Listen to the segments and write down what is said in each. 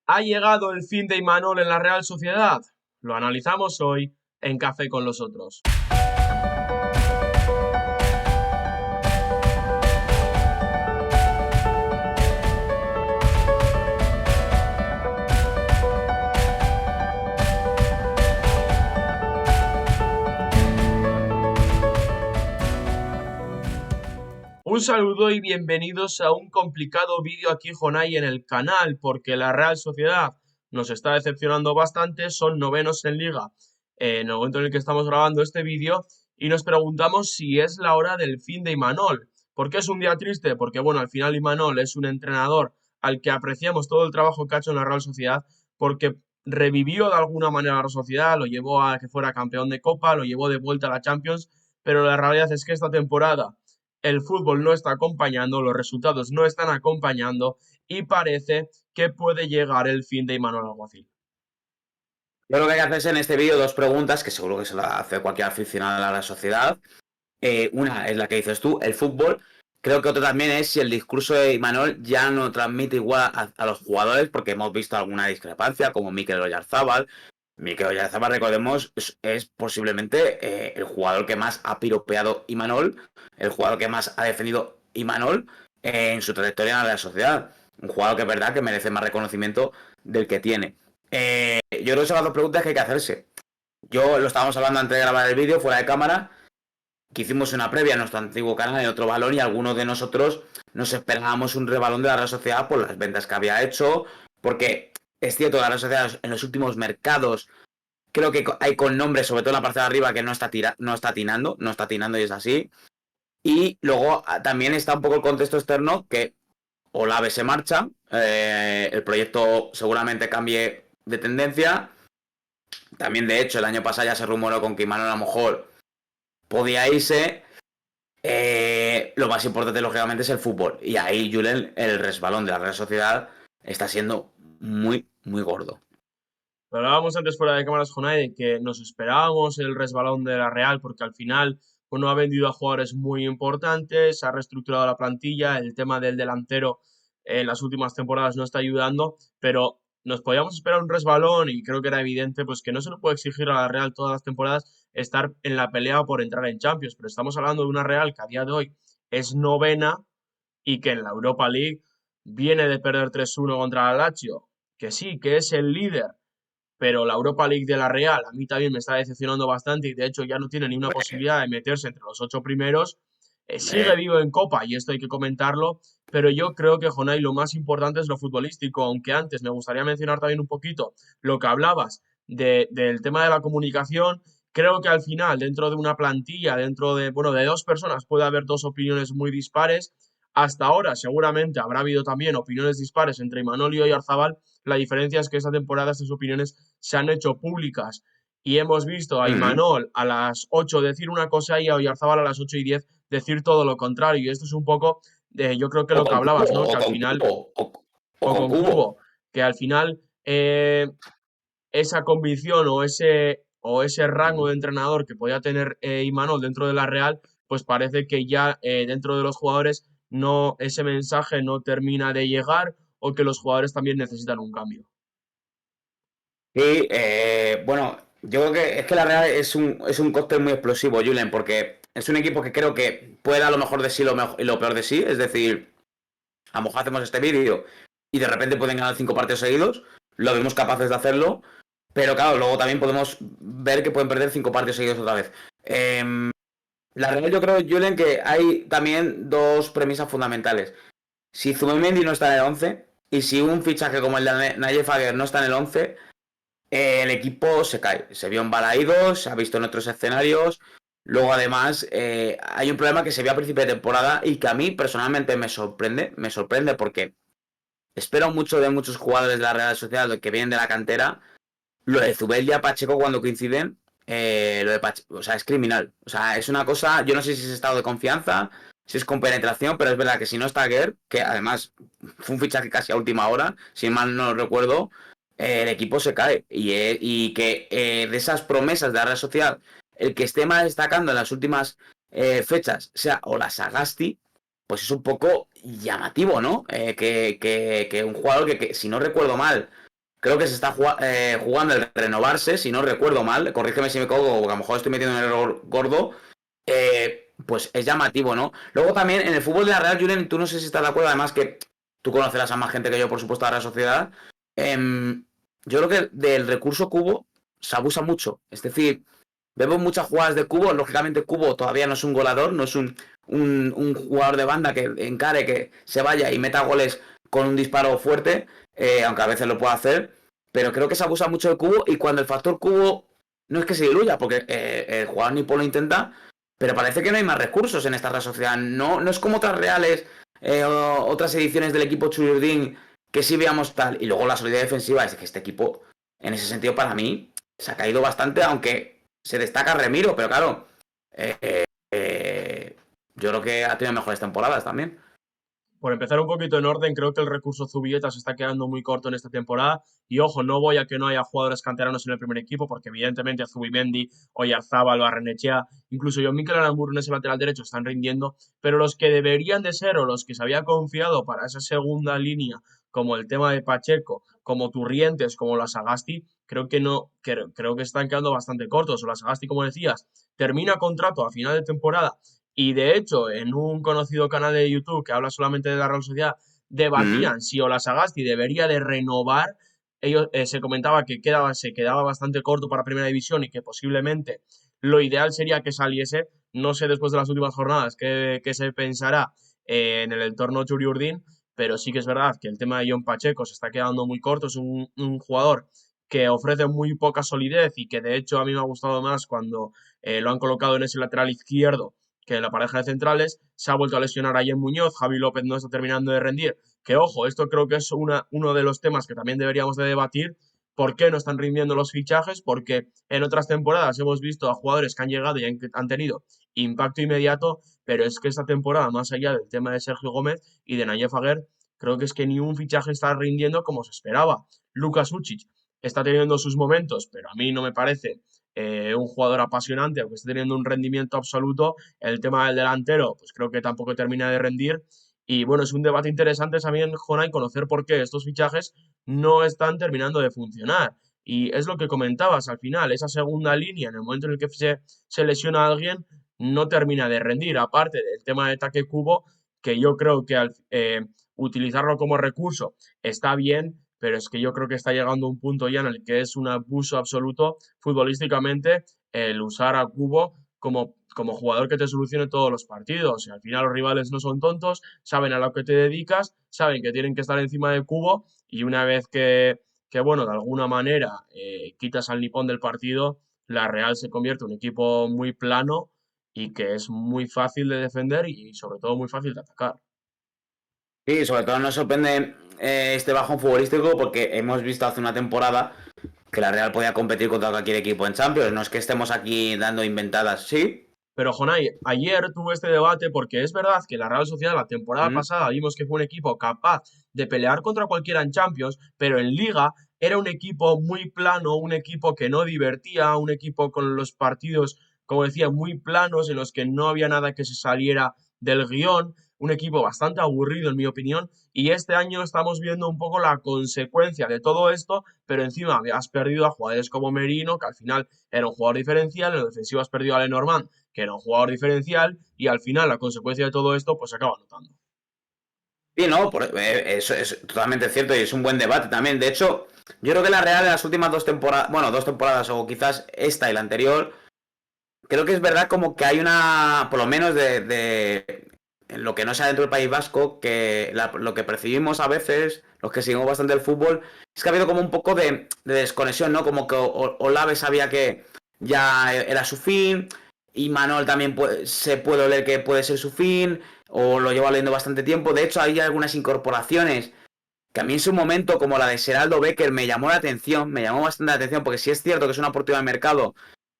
¿Ha llegado el fin de Imanol en la Real Sociedad? Lo analizamos hoy en Café con los Otros. Un saludo y bienvenidos a un complicado vídeo aquí, Jonay, en el canal, porque la Real Sociedad nos está decepcionando bastante, son novenos en Liga en el momento en el que estamos grabando este vídeo y nos preguntamos si es la hora del fin de Imanol. ¿Por qué es un día triste? Porque, bueno, al final Imanol es un entrenador al que apreciamos todo el trabajo que ha hecho en la Real Sociedad, porque revivió de alguna manera a la Real Sociedad, lo llevó a que fuera campeón de Copa, lo llevó de vuelta a la Champions, pero la realidad es que esta temporada el fútbol no está acompañando, los resultados no están acompañando y parece que puede llegar el fin de Imanol Alguacil. Yo creo que hay que hacerse en este vídeo dos preguntas que seguro que se la hace cualquier aficionado a la sociedad. Una es la que dices tú, el fútbol. Creo que otra también es si el discurso de Imanol ya no transmite igual a los jugadores, porque hemos visto alguna discrepancia, como Mikel Oyarzabal. Mikel Oyarzabal, recordemos, es posiblemente el jugador que más ha piropeado Imanol, el jugador que más ha defendido Imanol en su trayectoria en la sociedad. Un jugador que es verdad que merece más reconocimiento del que tiene. Yo creo que son las dos preguntas que hay que hacerse. Yo lo estábamos hablando antes de grabar el vídeo, fuera de cámara, que hicimos una previa en nuestro antiguo canal de Otro Balón y algunos de nosotros nos esperábamos un rebalón de la Real Sociedad por las ventas que había hecho, porque es cierto, la Real Sociedad en los últimos mercados creo que hay con nombres, sobre todo en la parte de arriba, que no está atinando y es así. Y luego también está un poco el contexto externo que Olave se marcha, el proyecto seguramente cambie de tendencia. También, de hecho, el año pasado ya se rumoró con que Imanol a lo mejor podía irse. Lo más importante, lógicamente, es el fútbol. Y ahí, Julen, el resbalón de la Real Sociedad está siendo muy, muy gordo. Lo hablábamos antes fuera de cámaras, Jonay, de que nos esperábamos el resbalón de la Real porque al final ha vendido a jugadores muy importantes, ha reestructurado la plantilla, el tema del delantero en las últimas temporadas no está ayudando, pero nos podíamos esperar un resbalón y creo que era evidente pues que no se le puede exigir a la Real todas las temporadas estar en la pelea por entrar en Champions, pero estamos hablando de una Real que a día de hoy es novena y que en la Europa League viene de perder 3-1 contra el Lazio, que sí, que es el líder, pero la Europa League de la Real a mí también me está decepcionando bastante y de hecho ya no tiene ni una posibilidad de meterse entre los 8 primeros. Sigue vivo en Copa y esto hay que comentarlo, pero yo creo que, Jonay, lo más importante es lo futbolístico, aunque antes me gustaría mencionar también un poquito lo que hablabas del tema de la comunicación. Creo que al final, dentro de una plantilla, dentro de, bueno, de dos personas, puede haber dos opiniones muy dispares. Hasta ahora, seguramente, habrá habido también opiniones dispares entre Imanol y Oyarzabal. La diferencia es que esta temporada estas opiniones se han hecho públicas y hemos visto a Imanol a las 8 decir una cosa y a Oyarzabal a las 8:10 decir todo lo contrario. Y esto es un poco, yo creo que O lo que con Cubo, hablabas, ¿no? o Que al con final, Cubo, o o con con Cubo. Cubo, que al final esa convicción o ese rango de entrenador que podía tener Imanol dentro de la Real, pues parece que ya dentro de los jugadores no, ese mensaje no termina de llegar o que los jugadores también necesitan un cambio. Y bueno, yo creo que es que la Real es un cóctel muy explosivo, Julen, porque es un equipo que creo que puede dar lo mejor de sí y lo peor de sí. Es decir, a lo mejor hacemos este vídeo y de repente pueden ganar 5 partidos seguidos, lo vemos capaces de hacerlo, pero claro, luego también podemos ver que pueden perder 5 partidos seguidos otra vez. La Real, yo creo, Julen, que hay también dos premisas fundamentales. Si Zubimendi no está en el 11 y si un fichaje como el de Nayef Aguer no está en el 11, el equipo se cae. Se vio embalaído, se ha visto en otros escenarios. Luego, además, hay un problema que se vio a principio de temporada y que a mí personalmente me sorprende porque espero mucho de muchos jugadores de la Real Sociedad que vienen de la cantera. Lo de Zubel y Pacheco cuando coinciden, lo de Pacheco, o sea, es criminal. O sea, es una cosa, yo no sé si es estado de confianza, si es con penetración, pero es verdad que si no está Guer, que además fue un fichaje casi a última hora, si mal no recuerdo, el equipo se cae. Y que de esas promesas de la Real Sociedad, el que esté más destacando en las últimas fechas sea o la Sagasti, pues es un poco llamativo, ¿no? Que un jugador que, si no recuerdo mal, creo que se está jugando el renovarse, si no recuerdo mal, corrígeme si me equivoco, porque a lo mejor estoy metiendo un error gordo, pues es llamativo, ¿no? Luego también en el fútbol de la Real, Julen, tú no sé si estás de acuerdo, además que tú conocerás a más gente que yo, por supuesto, de la sociedad. Yo creo que del recurso Cubo se abusa mucho. Es decir, vemos muchas jugadas de Cubo. Lógicamente, Cubo todavía no es un goleador, no es un jugador de banda que encare, que se vaya y meta goles con un disparo fuerte, aunque a veces lo pueda hacer. Pero creo que se abusa mucho del Cubo y cuando el factor Cubo no es que se diluya, porque el jugador Nipo lo intenta, pero parece que no hay más recursos en esta Real Sociedad. No, no es como otras Reales, otras ediciones del equipo Churiurdin, que sí veamos tal. Y luego la solidez defensiva es que este equipo, en ese sentido, para mí, se ha caído bastante, aunque se destaca Remiro, pero claro, yo creo que ha tenido mejores temporadas también. Por empezar un poquito en orden, creo que el recurso Zubieta se está quedando muy corto en esta temporada. Y ojo, no voy a que no haya jugadores canteranos en el primer equipo, porque evidentemente a Zubimendi, Oyarzábal, Barrenechea, incluso John Mikel Aramburu en ese lateral derecho están rindiendo. Pero los que deberían de ser o los que se había confiado para esa segunda línea, como el tema de Pacheco, como Turrientes, como la Sagasti, creo que no, creo que están quedando bastante cortos. O la Sagasti, como decías, termina contrato a final de temporada y de hecho, en un conocido canal de YouTube que habla solamente de la Real Sociedad, debatían si Ola Sagasti debería de renovar. Ellos se comentaba que se quedaba bastante corto para Primera División y que posiblemente lo ideal sería que saliese. No sé después de las últimas jornadas qué se pensará en el entorno Churiurdin, pero sí que es verdad que el tema de John Pacheco se está quedando muy corto. Es un jugador que ofrece muy poca solidez y que de hecho a mí me ha gustado más cuando lo han colocado en ese lateral izquierdo que la pareja de centrales. Se ha vuelto a lesionar a Jen Muñoz, Javi López no está terminando de rendir, que ojo, esto creo que es uno de los temas que también deberíamos de debatir. ¿Por qué no están rindiendo los fichajes? Porque en otras temporadas hemos visto a jugadores que han llegado y han tenido impacto inmediato, pero es que esta temporada, más allá del tema de Sergio Gómez y de Nayef Aguer, creo que es que ni un fichaje está rindiendo como se esperaba. Lucas Ucic está teniendo sus momentos, pero a mí no me parece un jugador apasionante, aunque esté teniendo un rendimiento absoluto. El tema del delantero, pues creo que tampoco termina de rendir. Y bueno, es un debate interesante también, Jonay, conocer por qué estos fichajes no están terminando de funcionar. Y es lo que comentabas al final, esa segunda línea, en el momento en el que se lesiona a alguien, no termina de rendir. Aparte del tema de Take Cubo, que yo creo que al utilizarlo como recurso está bien, pero es que yo creo que está llegando un punto ya en el que es un abuso absoluto futbolísticamente el usar a Cubo como jugador que te solucione todos los partidos. Y al final los rivales no son tontos, saben a lo que te dedicas, saben que tienen que estar encima de Cubo y una vez que bueno, de alguna manera quitas al nipón del partido, la Real se convierte en un equipo muy plano y que es muy fácil de defender y sobre todo muy fácil de atacar. Sí, sobre todo nos sorprende este bajón futbolístico porque hemos visto hace una temporada que la Real podía competir contra cualquier equipo en Champions. No es que estemos aquí dando inventadas, ¿sí? Pero Jonay, ayer tuve este debate porque es verdad que la Real Sociedad la temporada Mm. pasada vimos que fue un equipo capaz de pelear contra cualquiera en Champions, pero en Liga era un equipo muy plano, un equipo que no divertía, un equipo con los partidos, como decía, muy planos, en los que no había nada que se saliera del guión, un equipo bastante aburrido en mi opinión, y este año estamos viendo un poco la consecuencia de todo esto, pero encima has perdido a jugadores como Merino, que al final era un jugador diferencial, en el defensivo has perdido a Lenormand, que era un jugador diferencial, y al final la consecuencia de todo esto pues se acaba notando. Sí, no, eso es totalmente cierto y es un buen debate también. De hecho, yo creo que la Real en las últimas dos temporadas, bueno, dos temporadas o quizás esta y la anterior, creo que es verdad como que hay una, por lo menos en lo que no sea dentro del País Vasco, que lo que percibimos a veces, los que seguimos bastante el fútbol, es que ha habido como un poco de desconexión, ¿no? Como que Olave sabía que ya era su fin, y Manol también se puede oler que puede ser su fin, o lo lleva leyendo bastante tiempo. De hecho, hay algunas incorporaciones que a mí en su momento, como la de Seraldo Becker, me llamó la atención, me llamó bastante la atención, porque sí es cierto que es una oportunidad de mercado,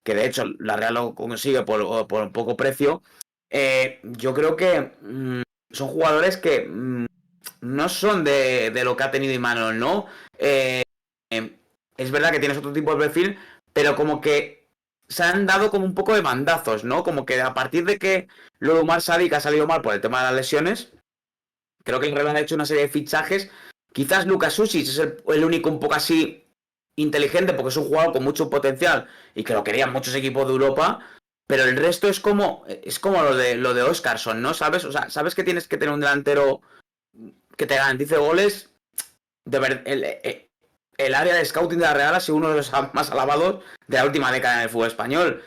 que de hecho la Real lo consigue por poco precio. Yo creo que son jugadores que no son de lo que ha tenido Imanol, ¿no? Es verdad que tienes otro tipo de perfil, pero como que se han dado como un poco de bandazos, ¿no? Como que a partir de que lo de Umar Sadik ha salido mal por el tema de las lesiones, creo que el Real ha hecho una serie de fichajes Quizás Lucas Susic es el único un poco así inteligente porque es un jugador con mucho potencial y que lo querían muchos equipos de Europa, pero el resto es como lo de Oscarson, ¿no? ¿Sabes? O sea, sabes que tienes que tener un delantero que te garantice goles. El área de scouting de la Real ha sido uno de los más alabados de la última década en el fútbol español.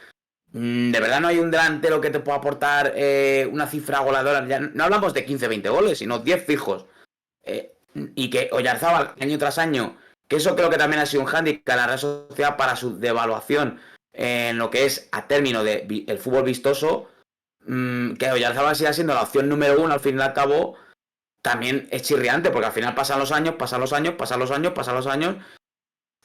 De verdad no hay un delantero que te pueda aportar una cifra goleadora. Ya no hablamos de 15-20 goles, sino 10 fijos. Y que Oyarzábal, año tras año, que eso creo que también ha sido un hándicap a la Real Sociedad para su devaluación en lo que es a término de el fútbol vistoso, que Oyarzábal siga siendo la opción número uno al fin y al cabo, también es chirriante, porque al final pasan los años,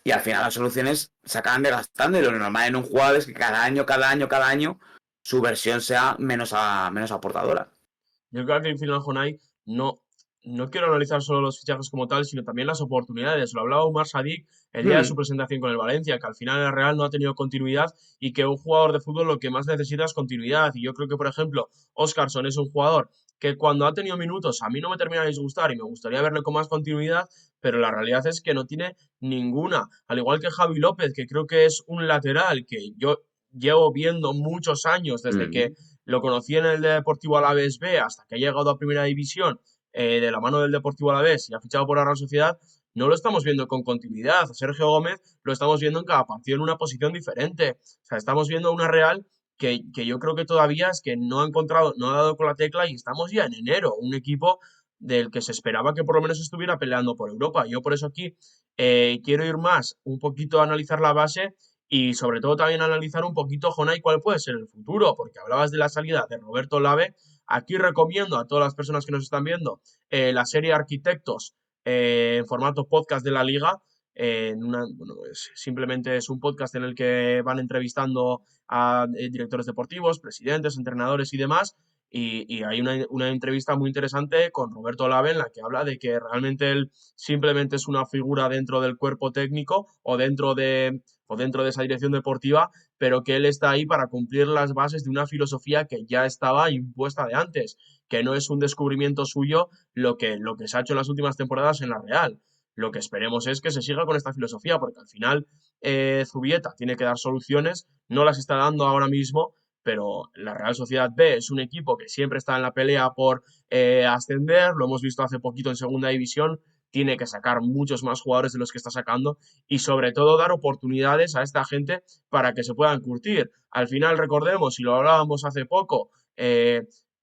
y al final las soluciones se acaban desgastando, y lo normal en un jugador es que cada año, su versión sea menos aportadora. Yo creo que al final, Jonay, no quiero analizar solo los fichajes como tal, sino también las oportunidades. Lo hablaba Umar Sadik el día de su presentación con el Valencia, que al final el Real no ha tenido continuidad y que un jugador de fútbol lo que más necesita es continuidad. Y yo creo que, por ejemplo, Óscarson es un jugador que cuando ha tenido minutos a mí no me termina de disgustar y me gustaría verle con más continuidad, pero la realidad es que no tiene ninguna. Al igual que Javi López, que creo que es un lateral que yo llevo viendo muchos años desde que lo conocí en el Deportivo Alavés B hasta que ha llegado a Primera División de la mano del Deportivo Alavés y ha fichado por la Real Sociedad, no lo estamos viendo con continuidad. A Sergio Gómez lo estamos viendo en cada partido en una posición diferente. O sea, estamos viendo una Real que yo creo que todavía es que no ha encontrado, no ha dado con la tecla y estamos ya en enero. Un equipo del que se esperaba que por lo menos estuviera peleando por Europa. Yo por eso aquí quiero ir más, un poquito a analizar la base y sobre todo también analizar un poquito, Jonay, cuál puede ser el futuro, porque hablabas de la salida de Roberto Lave. Aquí recomiendo a todas las personas que nos están viendo la serie Arquitectos en formato podcast de la Liga. Bueno, simplemente es un podcast en el que van entrevistando a directores deportivos, presidentes, entrenadores y demás. Y hay una entrevista muy interesante con Roberto Lave en la que habla de que realmente él simplemente es una figura dentro del cuerpo técnico o dentro de esa dirección deportiva, pero que él está ahí para cumplir las bases de una filosofía que ya estaba impuesta de antes, que no es un descubrimiento suyo lo que se ha hecho en las últimas temporadas en la Real. Lo que esperemos es que se siga con esta filosofía, porque al final Zubieta tiene que dar soluciones, no las está dando ahora mismo, pero la Real Sociedad B es un equipo que siempre está en la pelea por ascender, lo hemos visto hace poquito en Segunda División, tiene que sacar muchos más jugadores de los que está sacando y sobre todo dar oportunidades a esta gente para que se puedan curtir. Al final recordemos, y lo hablábamos hace poco,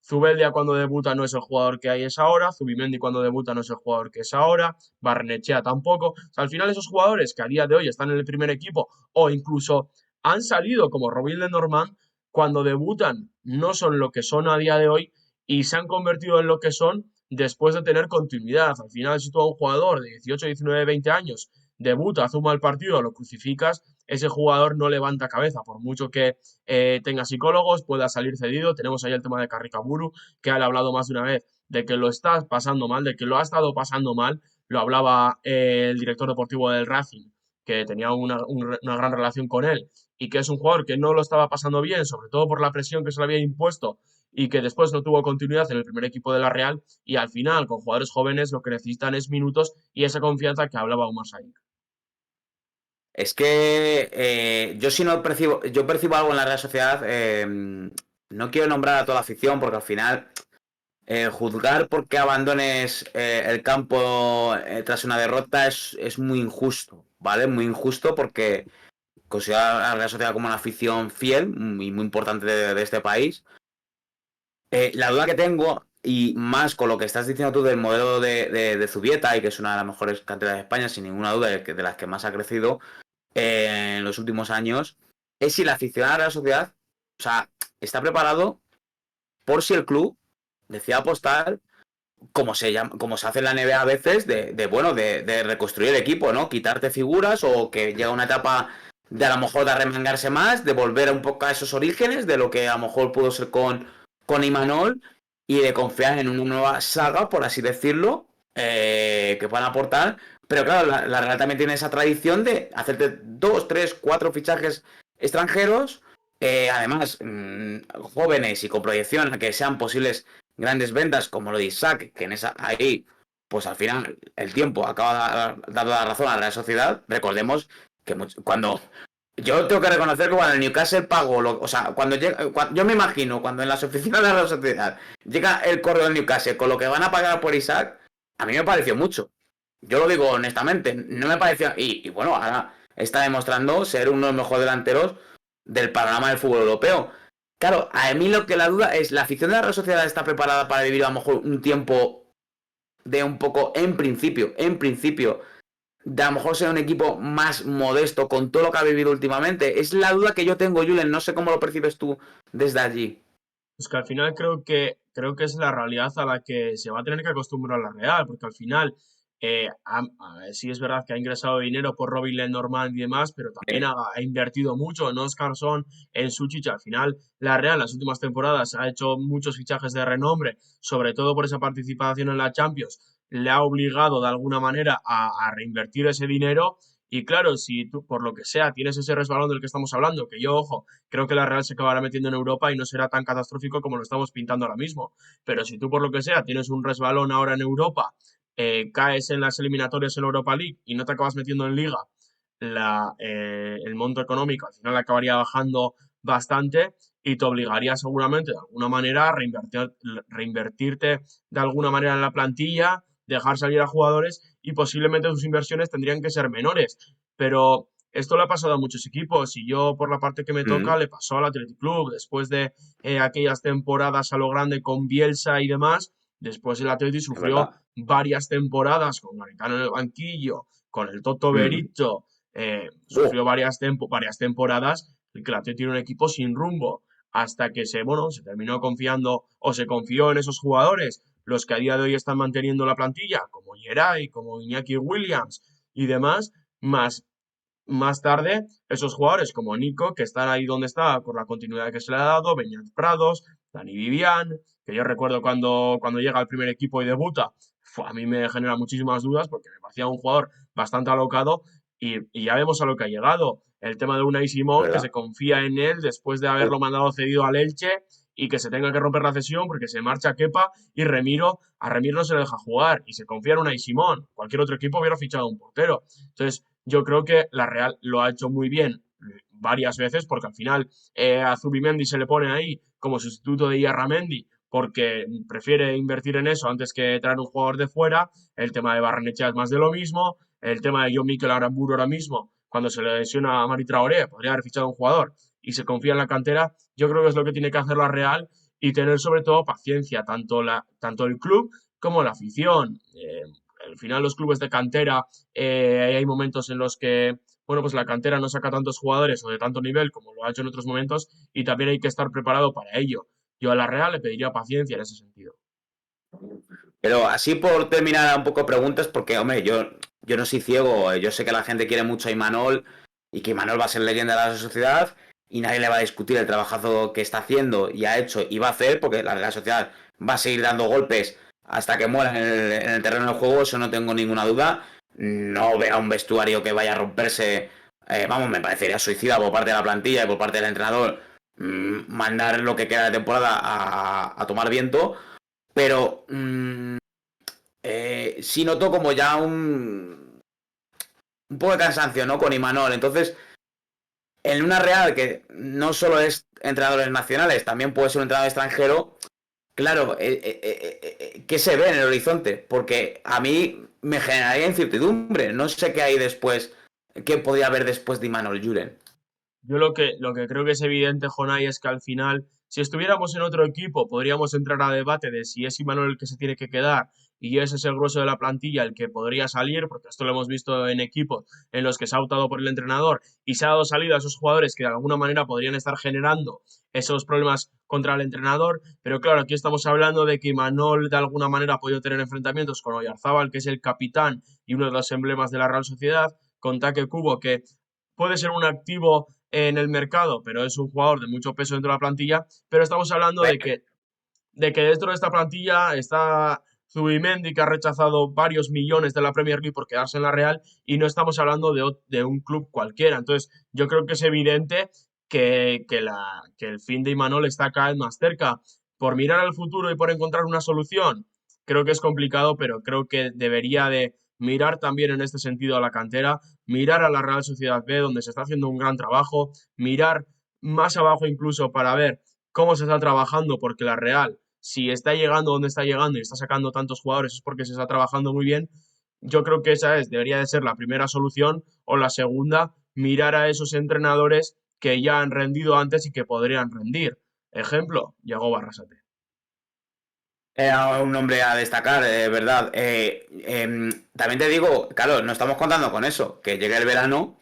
Zubeldia cuando debuta no es el jugador que hay es ahora, Zubimendi cuando debuta no es el jugador que es ahora, Barrenechea tampoco. O sea, al final esos jugadores que a día de hoy están en el primer equipo o incluso han salido como Robin Lenormand, cuando debutan no son lo que son a día de hoy y se han convertido en lo que son después de tener continuidad. Al final, si tú a un jugador de 18, 19, 20 años debuta, hace un mal partido, lo crucificas, ese jugador no levanta cabeza, por mucho que tenga psicólogos, pueda salir cedido. Tenemos ahí el tema de Carricaburu, que ha hablado más de una vez de que lo está pasando mal, de que lo ha estado pasando mal. Lo hablaba el director deportivo del Racing, que tenía una gran relación con él, y que es un jugador que no lo estaba pasando bien, sobre todo por la presión que se le había impuesto y que después no tuvo continuidad en el primer equipo de la Real, y al final con jugadores jóvenes lo que necesitan es minutos y esa confianza que hablaba Umar Saik. Es que yo si no percibo, yo percibo algo en la Real Sociedad, no quiero nombrar a toda la afición porque al final juzgar porque abandones el campo tras una derrota es muy injusto, ¿vale? Muy injusto porque considero a la Real Sociedad como una afición fiel y muy importante de este país. La duda que tengo, y más con lo que estás diciendo tú del modelo de Zubieta, y que es una de las mejores canteras de España, sin ninguna duda, de las que más ha crecido en los últimos años, es si la aficionada de la sociedad, o sea, está preparado por si el club decide apostar, como se hace en la NBA a veces, de reconstruir el equipo, ¿no? Quitarte figuras o que llega una etapa de a lo mejor de arremangarse más, de volver un poco a esos orígenes, de lo que a lo mejor pudo ser con Imanol, y de confiar en una nueva saga, por así decirlo, que puedan aportar. Pero claro, la Real también tiene esa tradición de hacerte 2, 3, 4 fichajes extranjeros, además jóvenes y con proyección a que sean posibles grandes ventas, como lo de Isaac, que en esa ahí pues al final el tiempo acaba dando la razón a la Real Sociedad. Recordemos que cuando yo tengo que reconocer que cuando el Newcastle pagó, o sea, cuando llega, yo me imagino cuando en las oficinas de la Real Sociedad llega el correo del Newcastle con lo que van a pagar por Isaac, a mí me pareció mucho. Yo lo digo honestamente, no me pareció. Y bueno, ahora está demostrando ser uno de los mejores delanteros del panorama del fútbol europeo. Claro, a mí lo que la duda es, ¿la afición de la Real Sociedad está preparada para vivir a lo mejor un tiempo de un poco, en principio, de a lo mejor ser un equipo más modesto con todo lo que ha vivido últimamente? Es la duda que yo tengo, Julen, no sé cómo lo percibes tú desde allí. Pues que al final creo que es la realidad a la que se va a tener que acostumbrar la Real, porque al final sí es verdad que ha ingresado dinero por Robin Lenormand y demás, pero también ha invertido mucho en Oscarson, en Suchich. Al final, la Real en las últimas temporadas ha hecho muchos fichajes de renombre, sobre todo por esa participación en la Champions. Le ha obligado de alguna manera a reinvertir ese dinero. Y claro, si tú, por lo que sea, tienes ese resbalón del que estamos hablando, que yo, ojo, creo que la Real se acabará metiendo en Europa y no será tan catastrófico como lo estamos pintando ahora mismo. Pero si tú, por lo que sea, tienes un resbalón ahora en Europa, caes en las eliminatorias en Europa League y no te acabas metiendo en Liga, el monto económico al final acabaría bajando bastante y te obligaría seguramente de alguna manera a reinvertirte de alguna manera en la plantilla, dejar salir a jugadores y posiblemente tus inversiones tendrían que ser menores. Pero esto le ha pasado a muchos equipos y yo por la parte que me toca Mm, le pasó al Athletic Club después de aquellas temporadas a lo grande con Bielsa y demás. Después el Athletic es sufrió verdad. varias temporadas con Garitano en el banquillo, con el Toto Mm. Berizzo, Oh, sufrió varias temporadas que el Athletic tiene un equipo sin rumbo hasta que se terminó confiando o se confió en esos jugadores, los que a día de hoy están manteniendo la plantilla, como Geray, como Iñaki Williams y demás, más tarde, esos jugadores como Nico, que están ahí donde está por la continuidad que se le ha dado, Beñat Prados, Dani Vivian, que yo recuerdo cuando llega al primer equipo y debuta, a mí me genera muchísimas dudas porque me parecía un jugador bastante alocado y ya vemos a lo que ha llegado. El tema de Unai es Simón, que se verdad. confía en él después de haberlo mandado cedido al Elche y que se tenga que romper la cesión porque se marcha Kepa y a Remiro no se le deja jugar y se confía en Unai Simón. Cualquier otro equipo hubiera fichado un portero. Entonces, yo creo que la Real lo ha hecho muy bien varias veces, porque al final a Zubimendi se le pone ahí como sustituto de Iyarramendi, porque prefiere invertir en eso antes que traer un jugador de fuera. El tema de Barrenechea es más de lo mismo. El tema de John Mikel Aramburu ahora mismo, cuando se le lesiona a Mari Traoré, podría haber fichado un jugador y se confía en la cantera. Yo creo que es lo que tiene que hacer la Real y tener sobre todo paciencia, tanto el club como la afición. Al final los clubes de cantera hay momentos en los que, bueno, pues la cantera no saca tantos jugadores o de tanto nivel como lo ha hecho en otros momentos y también hay que estar preparado para ello. Yo a la Real le pediría paciencia en ese sentido. Pero así por terminar un poco preguntas, porque, hombre, yo no soy ciego, yo sé que la gente quiere mucho a Imanol y que Imanol va a ser leyenda de la sociedad y nadie le va a discutir el trabajazo que está haciendo y ha hecho y va a hacer, porque la sociedad va a seguir dando golpes hasta que muera en el terreno del juego, eso no tengo ninguna duda. No veo un vestuario que vaya a romperse, vamos, me parecería suicida por parte de la plantilla y por parte del entrenador mandar lo que queda de temporada a tomar viento, pero sí noto como ya un poco de cansancio, ¿no? Con Imanol. Entonces, en una Real que no solo es entrenadores nacionales, también puede ser un entrenador extranjero, claro, ¿qué se ve en el horizonte? Porque a mí me generaría incertidumbre. No sé qué hay después, qué podría haber después de Imanol Juren. Yo lo que creo que es evidente, Jonay, es que al final, si estuviéramos en otro equipo, podríamos entrar a debate de si es Imanol el que se tiene que quedar y ese es el grueso de la plantilla el que podría salir, porque esto lo hemos visto en equipos en los que se ha optado por el entrenador y se ha dado salida a esos jugadores que de alguna manera podrían estar generando esos problemas contra el entrenador. Pero claro, aquí estamos hablando de que Imanol de alguna manera ha podido tener enfrentamientos con Oyarzábal, que es el capitán y uno de los emblemas de la Real Sociedad, con Take Kubo, que puede ser un activo en el mercado, pero es un jugador de mucho peso dentro de la plantilla. Pero estamos hablando de que dentro de esta plantilla está Zubimendi, que ha rechazado varios millones de la Premier League por quedarse en la Real, y no estamos hablando de un club cualquiera. Entonces, yo creo que es evidente que el fin de Imanol está cada vez más cerca. Por mirar al futuro y por encontrar una solución, creo que es complicado, pero creo que debería de mirar también en este sentido a la cantera, mirar a la Real Sociedad B, donde se está haciendo un gran trabajo, mirar más abajo incluso para ver cómo se está trabajando, porque la Real, si está llegando donde está llegando y está sacando tantos jugadores, es porque se está trabajando muy bien. Yo creo que esa debería de ser la primera solución, o la segunda, mirar a esos entrenadores que ya han rendido antes y que podrían rendir. Ejemplo, Yago Barrasate. Era un nombre a destacar, ¿verdad? También te digo, claro, no estamos contando con eso, que llegue el verano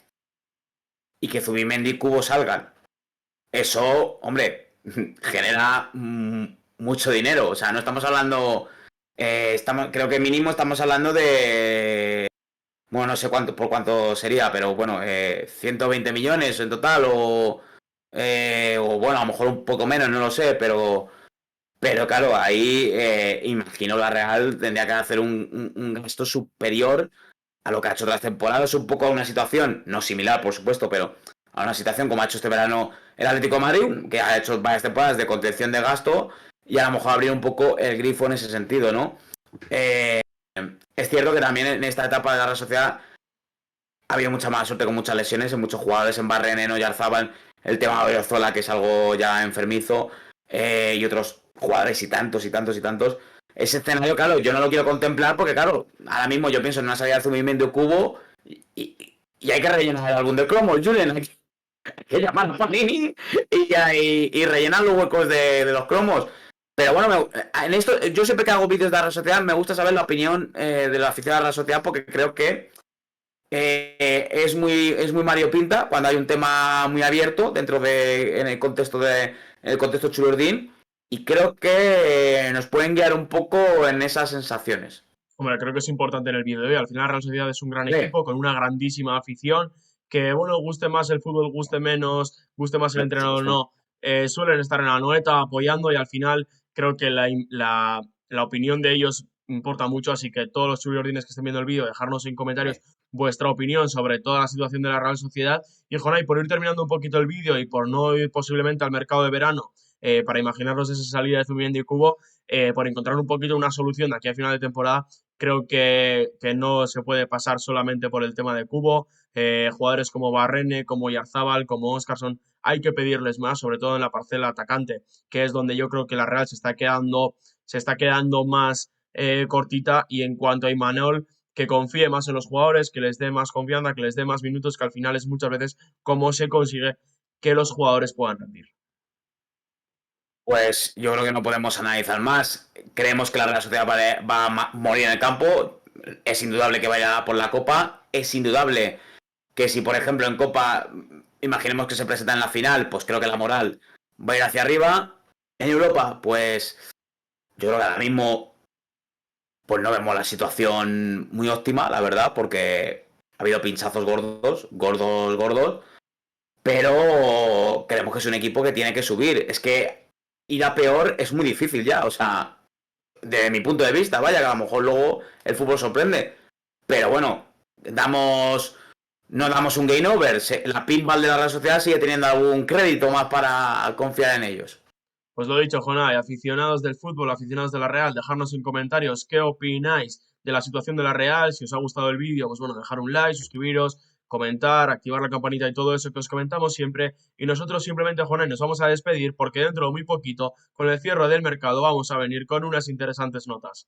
y que Zubimendi y Cubo salgan. Eso, hombre, genera mucho dinero. O sea, no estamos hablando. Creo que mínimo estamos hablando de. Bueno, no sé cuánto, por cuánto sería, pero bueno, 120 millones en total, o bueno, a lo mejor un poco menos, no lo sé, pero claro, ahí imagino la Real tendría que hacer un gasto superior a lo que ha hecho otras temporadas, un poco a una situación, no similar, por supuesto, pero a una situación como ha hecho este verano el Atlético de Madrid, que ha hecho varias temporadas de contención de gasto, y a lo mejor abrir un poco el grifo en ese sentido, ¿no? Eh, es cierto que también en esta etapa de la Real Sociedad ha habido mucha mala suerte con muchas lesiones, en muchos jugadores en Barreneno y Arzábal, el tema de Orzola, que es algo ya enfermizo, y otros jugadores y tantos y tantos y tantos. Ese escenario, claro, yo no lo quiero contemplar porque, claro, ahora mismo yo pienso en una salida de Zubimendi de Cubo y hay que rellenar el álbum de cromos, Julen. Hay que llamar a Panini y rellenar los huecos de los cromos. Pero bueno, en esto, yo siempre que hago vídeos de la Real Sociedad me gusta saber la opinión de la afición de la Real Sociedad porque creo que es muy Mario Pinta cuando hay un tema muy abierto en el contexto Chulurdín y creo que nos pueden guiar un poco en esas sensaciones. Hombre, creo que es importante en el vídeo de hoy. Al final, Real Sociedad es un gran Sí, equipo con una grandísima afición. Que, bueno, guste más el fútbol, guste menos, guste más el por entrenador o supuesto. no, suelen estar en la noeta apoyando y al final creo que la opinión de ellos importa mucho. Así que todos los churiordines que estén viendo el vídeo, dejarnos en comentarios vuestra opinión sobre toda la situación de la Real Sociedad. Y, Jonay, por ir terminando un poquito el vídeo y por no ir posiblemente al mercado de verano, para imaginarnos esa salida de Zubimendi y Cubo, por encontrar un poquito una solución de aquí a final de temporada. Creo que no se puede pasar solamente por el tema de Cubo. Jugadores como Barrene, como Yarzábal, como Óscarson, hay que pedirles más, sobre todo en la parcela atacante, que es donde yo creo que la Real se está quedando más cortita. Y en cuanto a Imanol, que confíe más en los jugadores, que les dé más confianza, que les dé más minutos, que al final es muchas veces cómo se consigue que los jugadores puedan rendir. Pues yo creo que no podemos analizar más. Creemos que la Real Sociedad va a morir en el campo. Es indudable que vaya por la Copa. Es indudable que si, por ejemplo, en Copa, imaginemos que se presenta en la final, pues creo que la moral va a ir hacia arriba. En Europa, pues yo creo que ahora mismo pues no vemos la situación muy óptima, la verdad, porque ha habido pinchazos gordos, gordos, gordos, pero creemos que es un equipo que tiene que subir. Es que ir a peor es muy difícil ya, o sea, desde mi punto de vista, vaya, que a lo mejor luego el fútbol sorprende. Pero bueno, no damos un game over. La pinball de la Real Sociedad sigue teniendo algún crédito más para confiar en ellos. Pues lo dicho, Jonay, aficionados del fútbol, aficionados de la Real, dejadnos en comentarios qué opináis de la situación de la Real. Si os ha gustado el vídeo, pues bueno, dejar un like, suscribiros, comentar, activar la campanita y todo eso que os comentamos siempre. Y nosotros simplemente, Jonay, nos vamos a despedir porque dentro de muy poquito, con el cierre del mercado, vamos a venir con unas interesantes notas.